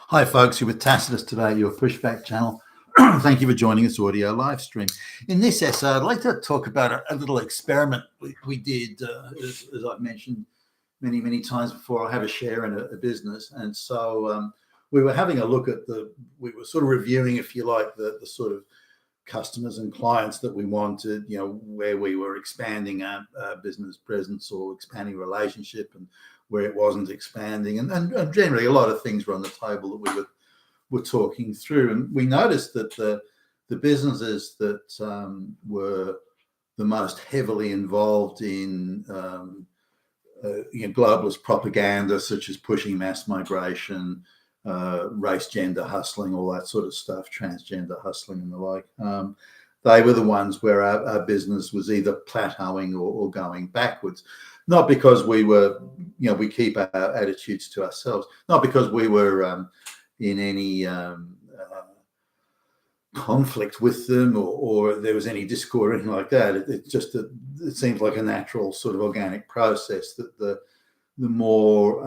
Hi, folks. You're with Tacitus today, your pushback channel. Thank you for joining this audio live stream. In this essay, I'd like to talk about a little experiment we did, as I've mentioned many times before. I have a share in a business, and so we were having a look at we were sort of reviewing, if you like, the sort of customers and clients that we wanted, where we were expanding our business presence or expanding relationship, and where it wasn't expanding, and generally a lot of things were on the table that we were talking through. And we noticed that the businesses that were the most heavily involved in globalist propaganda, such as pushing mass migration, race, gender hustling, all that sort of stuff, transgender hustling and the like. They were the ones where our business was either plateauing or going backwards. Not because we were, we keep our attitudes to ourselves, not because we were in any conflict with them or there was any discord or anything like that. It's just that it seems like a natural sort of organic process that the more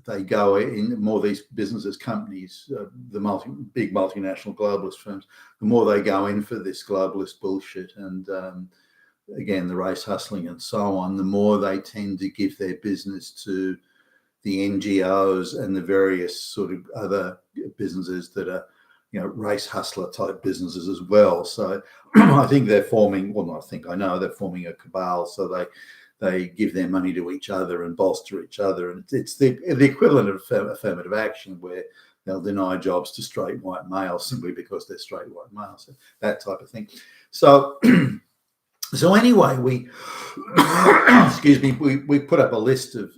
they go in, the more these businesses, companies, the big multinational globalist firms, the more they go in for this globalist bullshit and again, the race hustling and so on, the more they tend to give their business to the NGOs and the various sort of other businesses that are, race hustler type businesses as well. So I think they're forming, well, not I think, I know they're forming a cabal. So they give their money to each other and bolster each other. And it's the equivalent of affirmative action, where they'll deny jobs to straight white males simply because they're straight white males, that type of thing. So so anyway, we excuse me, we put up a list of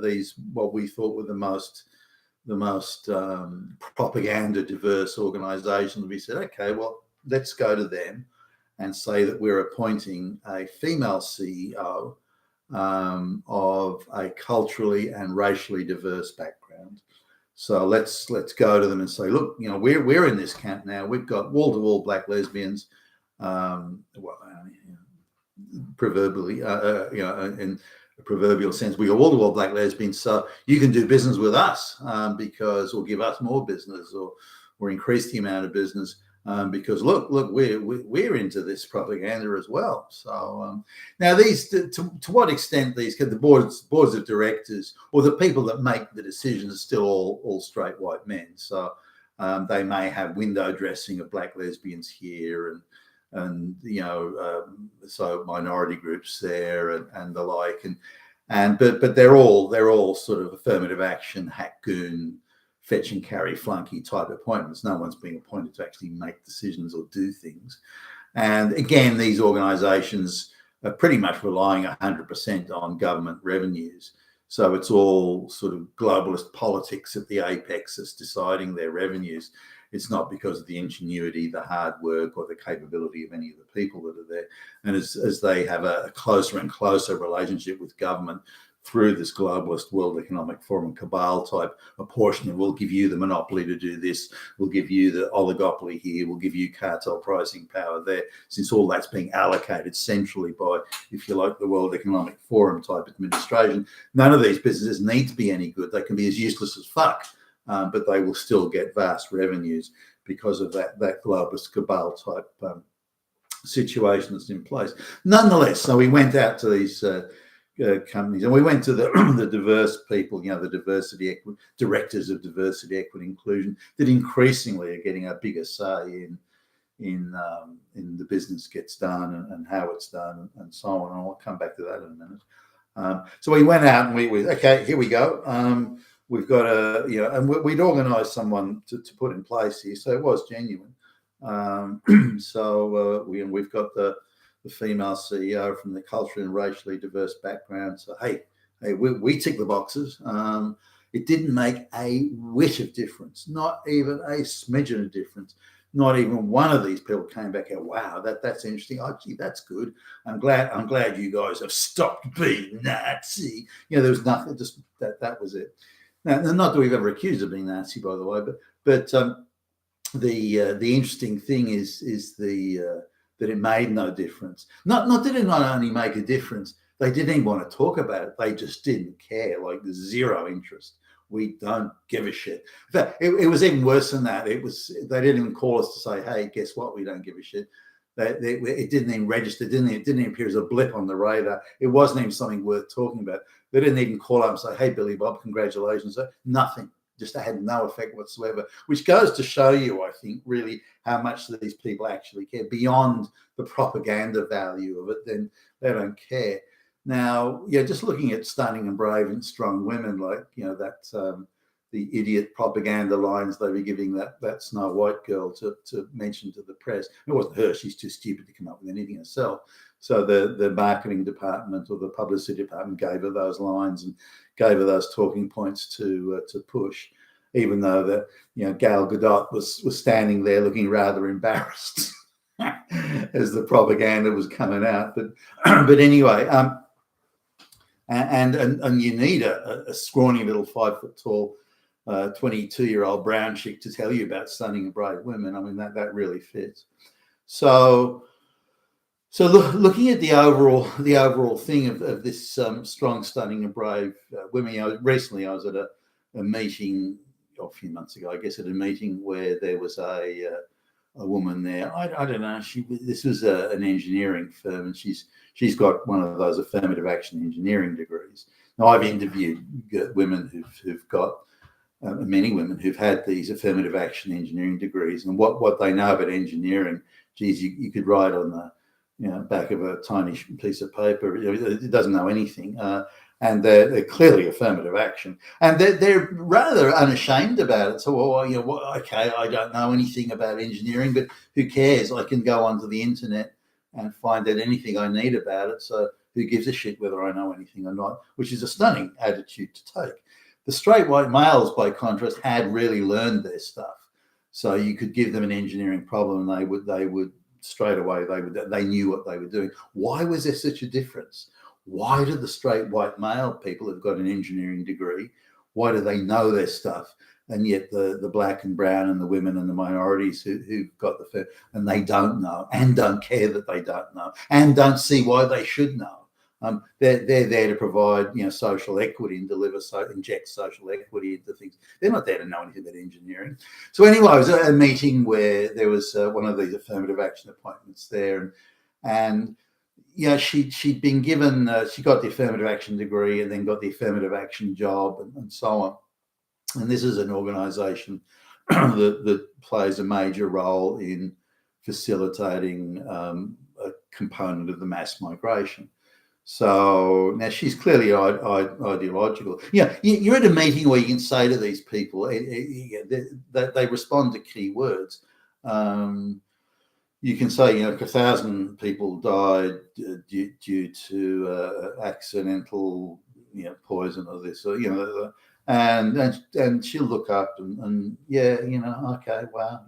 these what we thought were the most propaganda diverse organizations. We said, okay, well, let's go to them and say that we're appointing a female CEO of a culturally and racially diverse background. So let's go to them and say, look, we're in this camp now. We've got wall-to-wall black lesbians, proverbially, in a proverbial sense, we got wall-to-wall black lesbians, so you can do business with us because, or give us more business, or increase the amount of business because look, we're into this propaganda as well. So now these, to what extent these, the boards of directors or the people that make the decisions are still all straight white men. So they may have window dressing of black lesbians here and so minority groups there and the like, but they're all sort of affirmative action, hack goon, fetch and carry flunky type appointments. No one's being appointed to actually make decisions or do things. And again, these organizations are pretty much relying 100% on government revenues. So it's all sort of globalist politics at the apex that's deciding their revenues. It's not because of the ingenuity, the hard work, or the capability of any of the people that are there. And as they have a closer and closer relationship with government through this globalist World Economic Forum cabal type apportionment, we'll give you the monopoly to do this, we'll give you the oligopoly here, we'll give you cartel pricing power there, since all that's being allocated centrally by, if you like, the World Economic Forum type administration. None of these businesses need to be any good. They can be as useless as fuck. But they will still get vast revenues because of that globalist cabal type situation that's in place. Nonetheless, so we went out to these companies and we went to the diverse people, the diversity directors of diversity, equity, inclusion, that increasingly are getting a bigger say in the business gets done and how it's done and so on. And I'll come back to that in a minute. So we went out and we okay, here we go. We've got and we'd organised someone to put in place here, so it was genuine. So we've got the female CEO from the culturally and racially diverse background. So hey, we tick the boxes. It didn't make a whit of difference, not even a smidgen of difference. Not even one of these people came back and wow, that's interesting. Oh, gee, that's good. I'm glad you guys have stopped being Nazi. There was nothing. Just that was it. Now, not that we've ever accused of being Nazi, by the way, but the interesting thing is that it made no difference. Not that it not only make a difference, they didn't even want to talk about it. They just didn't care, like zero interest We don't give a shit. It was even worse than that. They didn't even call us to say, hey, guess what? We don't give a shit. It didn't even register. It didn't even appear as a blip on the radar. It wasn't even something worth talking about. They didn't even call up and say, hey, Billy Bob, congratulations. Nothing. Just had no effect whatsoever, which goes to show you, I think, really how much these people actually care beyond the propaganda value of it. Then they don't care. Now, just looking at stunning and brave and strong women, like, the idiot propaganda lines they were giving that Snow White girl to mention to the press. It wasn't her. She's too stupid to come up with anything herself. So the marketing department or the publicity department gave her those lines and gave her those talking points to push, even though Gal Gadot was standing there looking rather embarrassed as the propaganda was coming out. But anyway, and you need a scrawny little 5 foot tall 22-year-old brown chick to tell you about stunning and brave women. I mean, that really fits. So looking at the overall thing of this strong, stunning and brave women. Recently I was at a meeting a few months ago, I guess, at a meeting where there was a woman there. I don't know. This was an engineering firm, and she's got one of those affirmative action engineering degrees. Now, I've interviewed women who've got many women who've had these affirmative action engineering degrees, and what they know about engineering, geez, you could write on the back of a tiny piece of paper. It doesn't know anything, and they're clearly affirmative action, and they're rather unashamed about it. So, okay, I don't know anything about engineering, but who cares? I can go onto the internet and find out anything I need about it. So, who gives a shit whether I know anything or not? Which is a stunning attitude to take. The straight white males, by contrast, had really learned their stuff. So you could give them an engineering problem, and they would straight away they knew what they were doing. Why was there such a difference? Why do the straight white male people who've got an engineering degree, why do they know their stuff? And yet the black and brown and the women and the minorities who've got and they don't know and don't care that they don't know and don't see why they should know. They're there to provide social equity and inject social equity into things. They're not there to know anything about engineering. So anyway, it was a meeting where there was one of these affirmative action appointments there, and she'd been given she got the affirmative action degree and then got the affirmative action job and so on. And this is an organisation that plays a major role in facilitating a component of the mass migration. So now she's clearly ideological. You're at a meeting where you can say to these people, they respond to key words. You can say, 1,000 people died due to accidental, poison or this, or and she'll look up and okay, wow,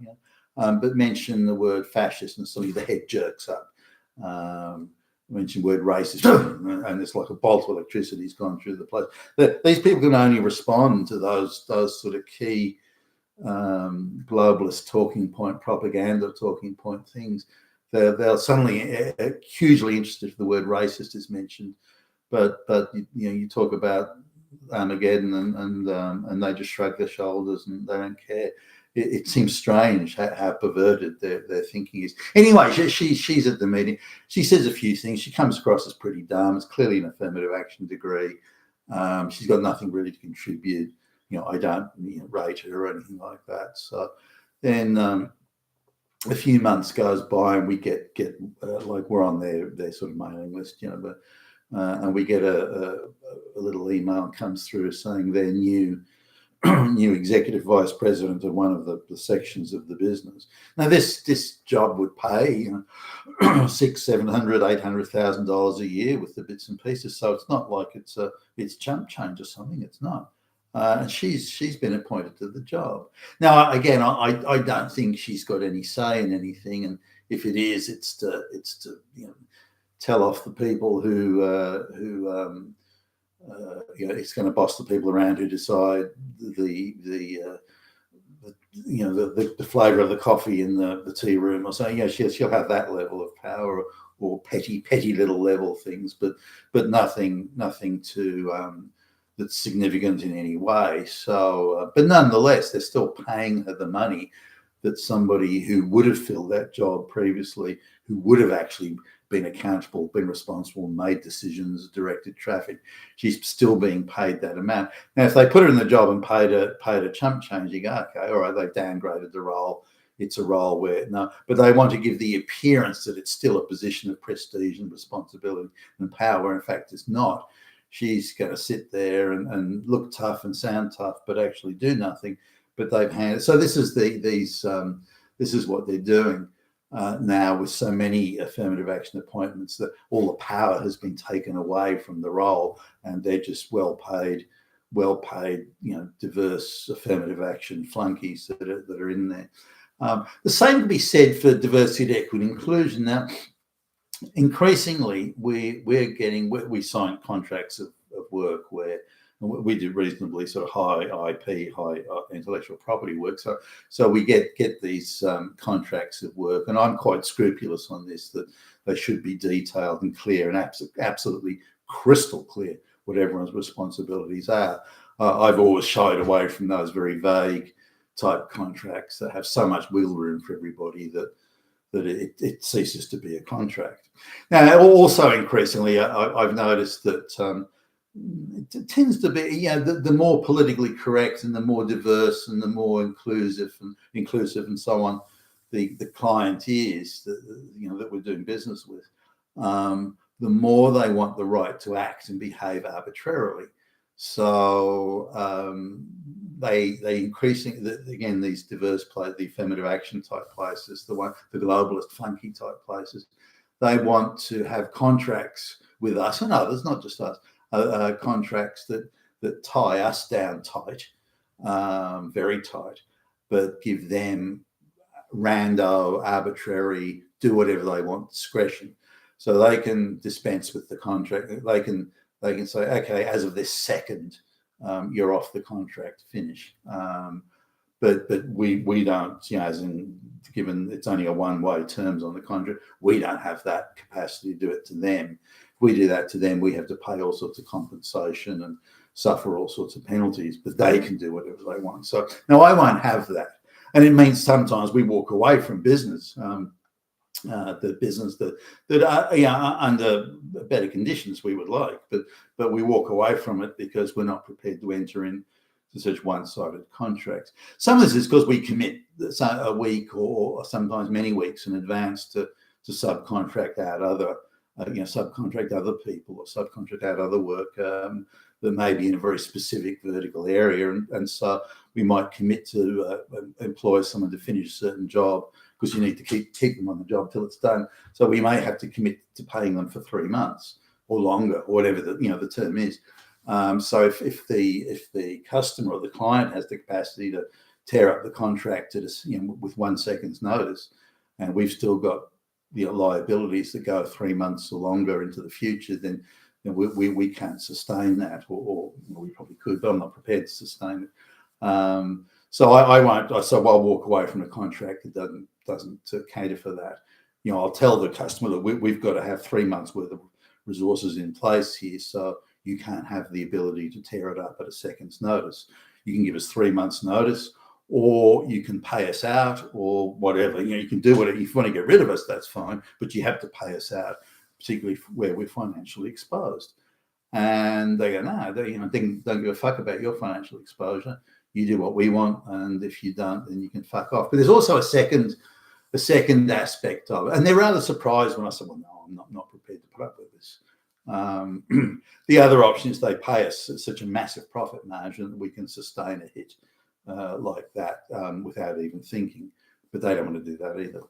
but mention the word fascist and suddenly the head jerks up. Mention word racist and it's like a bolt of electricity has gone through the place. These people can only respond to those sort of key globalist talking point, propaganda talking point things. They're suddenly hugely interested if the word racist is mentioned, but you talk about Armageddon and they just shrug their shoulders and they don't care. It seems strange how perverted their thinking is. Anyway, she's at the meeting. She says a few things. She comes across as pretty dumb. It's clearly an affirmative action degree. She's got nothing really to contribute. I don't rate her or anything like that. So then a few months goes by and we get like we're on their sort of mailing list, but and we get a little email comes through saying their new executive vice president of one of the sections of the business. Now this job would pay $600,000, $800,000 a year with the bits and pieces. So it's not like it's chump change or something. It's not. And she's been appointed to the job. Now again, I don't think she's got any say in anything, and if it is, it's to tell off the people who it's going to boss the people around who decide the flavour of the coffee in the tea room or something. She'll have that level of power or petty little level things, but nothing to that's significant in any way. So, but nonetheless, they're still paying her the money that somebody who would have filled that job previously, who would have actually been accountable, been responsible, made decisions, directed traffic, she's still being paid that amount. Now, if they put her in the job and paid a chump change, you go, okay, all right, they've downgraded the role. It's a role where no, but they want to give the appearance that it's still a position of prestige and responsibility and power. In fact, it's not. She's going to sit there and look tough and sound tough, but actually do nothing. But they've handed. So this is this is what they're doing now with so many affirmative action appointments, that all the power has been taken away from the role, and they're just well paid, diverse affirmative action flunkies that are in there. The same can be said for diversity, equity, inclusion. Now, increasingly, we sign contracts of work where we do reasonably sort of high IP, high intellectual property work. So we get these contracts of work, and I'm quite scrupulous on this, that they should be detailed and clear and absolutely crystal clear what everyone's responsibilities are. I've always shied away from those very vague type contracts that have so much wiggle room for everybody that it ceases to be a contract. Now, also increasingly, I've noticed that it tends to be, the more politically correct and the more diverse and the more inclusive and so on the client is that we're doing business with, the more they want the right to act and behave arbitrarily. So they increasing again, these diverse places, the affirmative action type places, the globalist funky type places, they want to have contracts with us and others, not just us, contracts that tie us down tight, very tight, but give them rando, arbitrary, do whatever they want discretion. So they can dispense with the contract. They can say, okay, as of this second, you're off the contract, finish. But we don't, as in, given it's only a one-way terms on the contract, we don't have that capacity to do it to them. If we do that to them, we have to pay all sorts of compensation and suffer all sorts of penalties, but they can do whatever they want. So now I won't have that. And it means sometimes we walk away from business, the business that are under better conditions we would like, but we walk away from it because we're not prepared to enter in to such one-sided contracts. Some of this is because we commit a week or sometimes many weeks in advance to subcontract out subcontract other people or subcontract out other work that may be in a very specific vertical area, and so we might commit to employ someone to finish a certain job because you need to keep them on the job till it's done. So we may have to commit to paying them for 3 months or longer, or whatever the term is. So if the customer or the client has the capacity to tear up the contract with 1 second's notice, and we've still got liabilities that go 3 months or longer into the future, then we can't sustain that, or we probably could, but I'm not prepared to sustain it. So I won't. So I'll walk away from a contract that doesn't cater for that. I'll tell the customer that we've got to have 3 months worth of resources in place here, so you can't have the ability to tear it up at a second's notice. You can give us 3 months' notice, or you can pay us out, or whatever. You can do whatever. If you want to get rid of us, that's fine, but you have to pay us out, particularly where we're financially exposed. And they go, no, don't give a fuck about your financial exposure. You do what we want, and if you don't, then you can fuck off. But there's also a second aspect of it, and they're rather surprised when I said, well, no, I'm not prepared to put up with this. The other option is they pay us such a massive profit margin that we can sustain a hit like that without even thinking, but they don't want to do that either.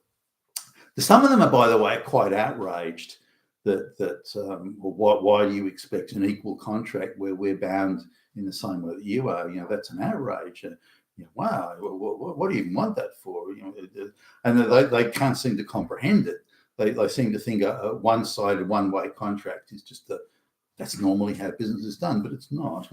Some of them are, by the way, quite outraged why do you expect an equal contract where we're bound in the same way that you are? That's an outrage. Wow, what do you even want that for? And they can't seem to comprehend it. They seem to think a one-sided, one-way contract is just that's normally how business is done, but it's not.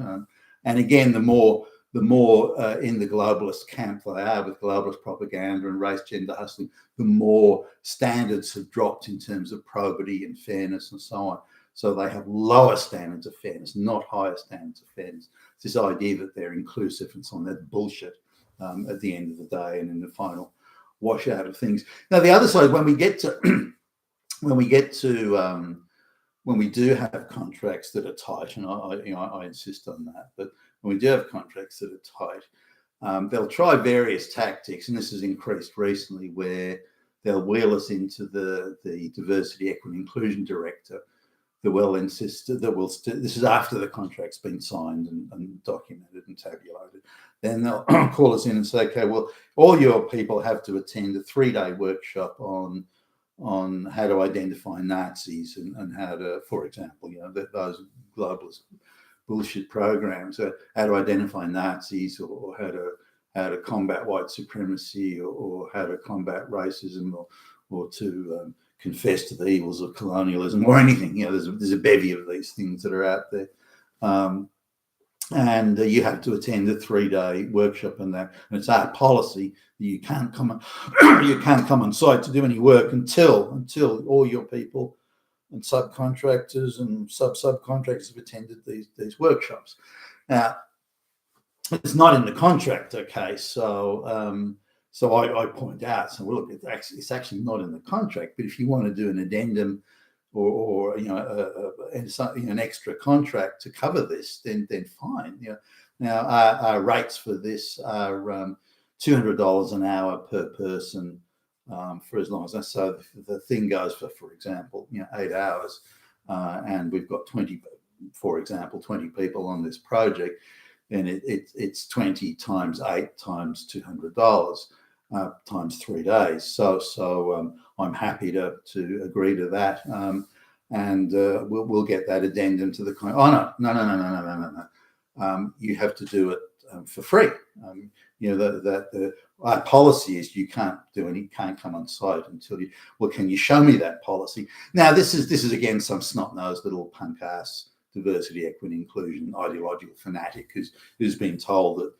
And again, the more in the globalist camp they are with globalist propaganda and race gender hustling, the more standards have dropped in terms of probity and fairness and so on. So they have lower standards of fairness, not higher standards of fairness. It's this idea that they're inclusive and so on. That's bullshit at the end of the day and in the final washout of things. Now, the other side, when we do have contracts that are tight, and I insist on that, but when we do have contracts that are tight, they'll try various tactics, and this has increased recently, where they'll wheel us into the diversity, equity, inclusion director that will insist that this is after the contract's been signed and documented and tabulated. Then they'll call us in and say, okay, well, all your people have to attend a 3-day workshop on how to identify Nazis and how to, for example, those globalist bullshit programs, how to identify Nazis or how to combat white supremacy or how to combat racism or to confess to the evils of colonialism or anything. There's a bevy of these things that are out there. And you have to attend a 3-day workshop on that. And it's our policy that you can't come on site to do any work until all your people and subcontractors and subcontractors have attended these workshops. Now, it's not in the contract, okay? So I point out, so look, it's actually not in the contract. But if you want to do an addendum or an extra contract to cover this, then fine. Now our rates for this are $200 an hour per person for as long as that. So the thing goes for example, 8 hours, and we've got 20 people on this project, then it's 20 times 8 times $200 times 3 days. So I'm happy to agree to that, and we'll get that addendum to the client. Oh no! You have to do it for free. Our policy is you can't come on site until you. Well, can you show me that policy? Now this is again some snot-nosed little punk ass diversity, equity, inclusion ideological fanatic who's been told that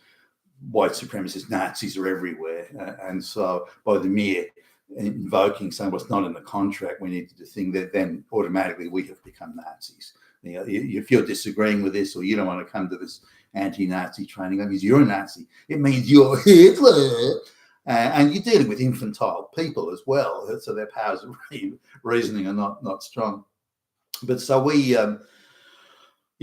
white supremacists, Nazis are everywhere, and so by the mere invoking saying what's not in the contract, we need to do thing that, then automatically we have become Nazis. If you're disagreeing with this or you don't want to come to this anti-Nazi training, that means you're a Nazi. It means you're Hitler, and you're dealing with infantile people as well, so their powers of reasoning are not strong. But so we.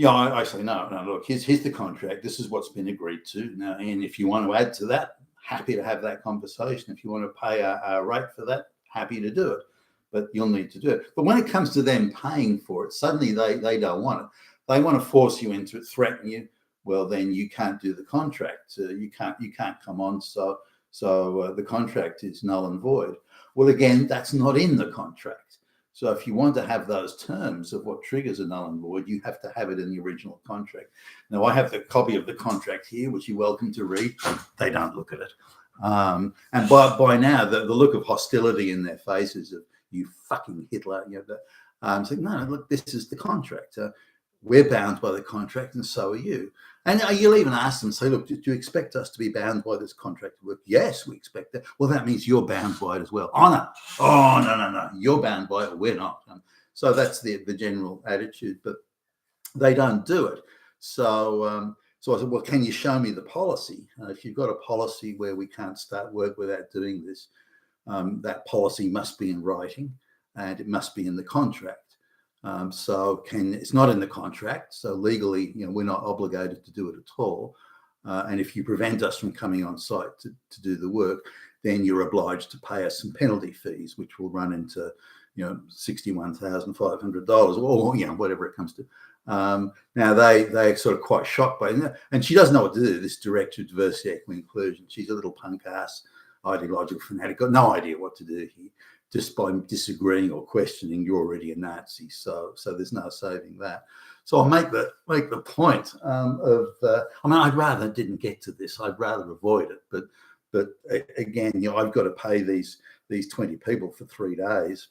I say no. Look, here's the contract. This is what's been agreed to now, and if you want to add to that, happy to have that conversation. If you want to pay a rate for that, happy to do it. But you'll need to do it. But when it comes to them paying for it, suddenly they don't want it. They want to force you into it, threaten you. Well, then you can't do the contract. You can't come on. So the contract is null and void. Well, again, that's not in the contract. So if you want to have those terms of what triggers a null and void, you have to have it in the original contract. Now, I have the copy of the contract here, which you're welcome to read. They don't look at it. And by now, the look of hostility in their faces of, you fucking Hitler, saying, no, look, this is the contract. We're bound by the contract, and so are you. And you'll even ask them, say, look, do you expect us to be bound by this contract? Yes, we expect that. Well, that means you're bound by it as well. Oh, no. You're bound by it. We're not. So that's the general attitude, but they don't do it. So I said, well, can you show me the policy? If you've got a policy where we can't start work without doing this, that policy must be in writing and it must be in the contract. It's not in the contract, so legally, we're not obligated to do it at all. And if you prevent us from coming on site to do the work, then you're obliged to pay us some penalty fees, which will run into, $61,500 or whatever it comes to. Now they're sort of quite shocked by it, and she doesn't know what to do. This director of diversity, equity, inclusion, she's a little punk ass ideological fanatic, got no idea what to do here. Just by disagreeing or questioning, you're already a Nazi. So there's no saving that. So I'll make the point I'd rather it didn't get to this. I'd rather avoid it. But again, I've got to pay these 20 people for 3 days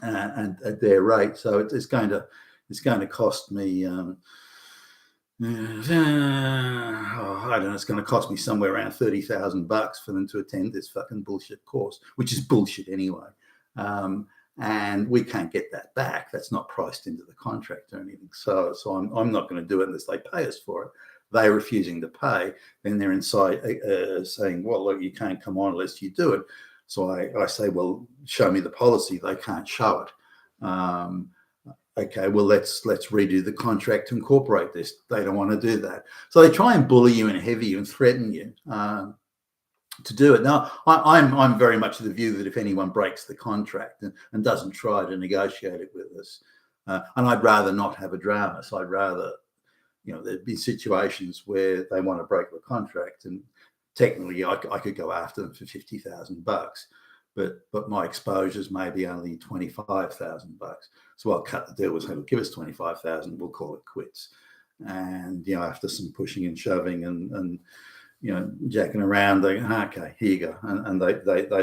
and at their rate. So it's going to cost me. I don't know. It's going to cost me somewhere around $30,000 for them to attend this fucking bullshit course, which is bullshit anyway. and we can't get that back. That's not priced into the contract or anything. So I'm not going to do it unless they pay us for it. They're refusing to pay. Then they're inside saying, well, look, you can't come on unless you do it. So I say, well, show me the policy. They can't show it. Okay, well, let's redo the contract to incorporate this. They don't want to do that. So they try and bully you and heavy you and threaten you to do it. Now, I'm very much of the view that if anyone breaks the contract and doesn't try to negotiate it with us, and I'd rather not have a drama. So I'd rather, there'd be situations where they want to break the contract, and technically I could go after them for $50,000, but my exposures may be only $25,000. So I'll cut the deal with saying, give us $25,000, we'll call it quits. And after some pushing and shoving and jacking around, they go, okay, here you go, and they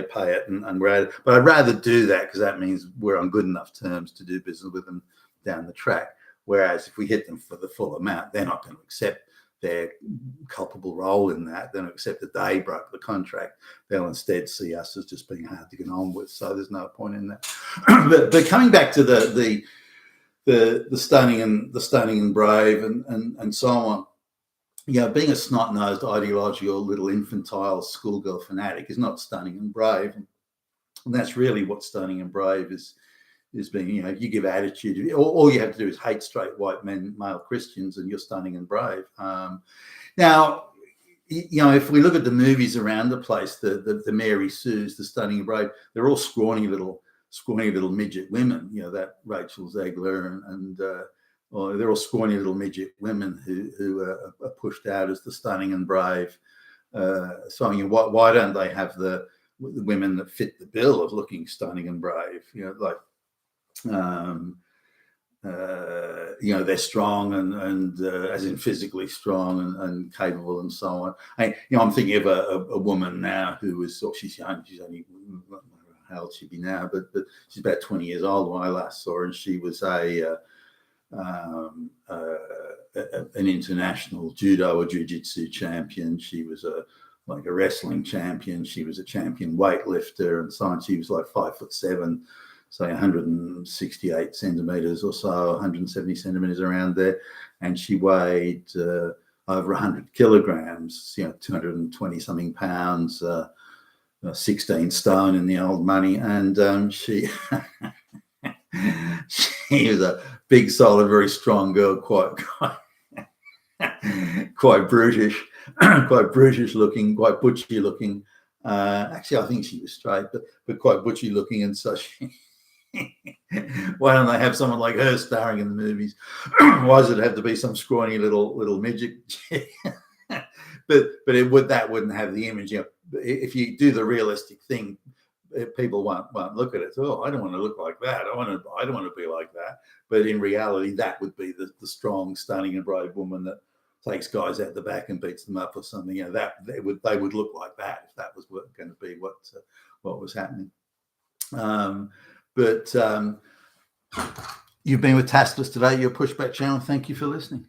pay it, and we're at it. But I'd rather do that because that means we're on good enough terms to do business with them down the track. Whereas if we hit them for the full amount, they're not going to accept their culpable role in that. They don't accept that they broke the contract. They'll instead see us as just being hard to get on with. So there's no point in that. but coming back to the stunning and brave and so on. Being a snot-nosed, ideological, little infantile schoolgirl fanatic is not stunning and brave, and that's really what stunning and brave is being. You give attitude. All you have to do is hate straight white men, male Christians, and you're stunning and brave. Now, if we look at the movies around the place, the Mary Sues, the stunning and brave, they're all scrawny little midget women. That Rachel Zegler and they're all scrawny little midget women who are pushed out as the stunning and brave. So why don't they have the women that fit the bill of looking stunning and brave? They're strong and as in physically strong and capable and so on. I'm thinking of a woman now who is, she's young. She's only, how old she'd be now, but she's about 20 years old when I last saw her, and she was an international judo or jiu-jitsu champion. She was a wrestling champion. She was a champion weightlifter and so on. She was like 5'7", say 168 centimeters or so, 170 centimeters around there, and she weighed over 100 kilograms, 220 something pounds, 16 stone in the old money, and she she was a big, solid, very strong girl, quite brutish, looking, quite butchy looking. Actually, I think she was straight, but quite butchy looking, and so she. Why don't they have someone like her starring in the movies? Why does it have to be some scrawny little midget? but that wouldn't have the image. If you do the realistic thing, people won't look at it. Oh, I don't want to look like that. I don't want to be like that. But in reality, that would be the strong, stunning, and brave woman that takes guys out the back and beats them up or something. They would look like that if that was going to be what was happening. But you've been with Taskless today, your Pushback channel. Thank you for listening.